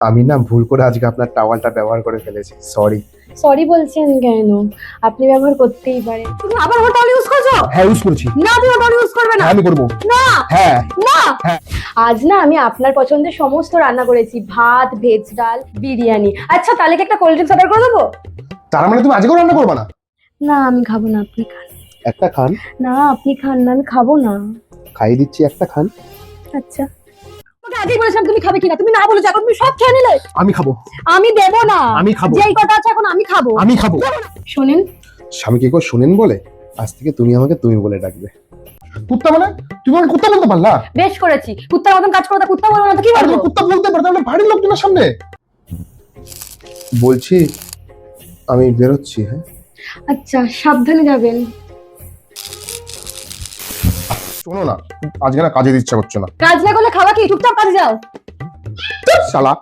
আমি না ভুল করে আজকে আপনার টাওয়ালটা ব্যবহার করে ফেলেছি, সরি। সরি বলছেন কেন? আপনি ব্যবহার করতেই পারেন। তুমি আবার হোটেল ইউজ করছো? হ্যাঁ ইউজ করছি। না, তুমি হোটেল ইউজ করবে না। হ্যাঁ আমি করবো। না হ্যাঁ না। হ্যাঁ। আজ না আমি আপনার পছন্দের সমস্ত রান্না করেছি, ভাত, ভেজ ডাল, বিরিয়ানি। আচ্ছা তাহলে কি একটা কোল্ড ড্রিঙ্কস অর্ডার করে দেবো? তার মানে তুমি আজকেও রান্না করবে না? না আমি খাবো না, আপনি খান। একটা খান। না আপনি খান না, আমি খাবো না। খাইয়ে দিচ্ছি, একটা খান। আচ্ছা তোমাকে আগেই বলেছিলাম তুমি খাবে কিনা, তুমি না বলেছো, এখন তুমি সব খেয়ে নিলে। আমি খাবো। আমি দেবো না। আমি খাবো। যেই কথা আছে এখন আমি খাবো। আমি খাবো। শোনেন, স্বামীকে কেউ শুনেন বলে? আজ থেকে তুমি আমাকে তুমি বলে ডাকবে। কুত্তা মানে? তুমি আমাকে কুত্তা বলতে পারলা? বেশ করেছি, কুত্তার মতন কাজ করো, কুত্তা বলবো না তো কি আর বলবো? তুমি কুত্তা বলতে পারো তাহলে বাড়ির লোকজনের সামনে? বলছি আমি বেরোচ্ছি। হ্যাঁ আচ্ছা সাবধানে যাবেন। শোনো না, আজকে না কাজের ইচ্ছা করছে না। কাজ না করলে খাওয়া কি? চুপচাপ কাজে যাও। শালা।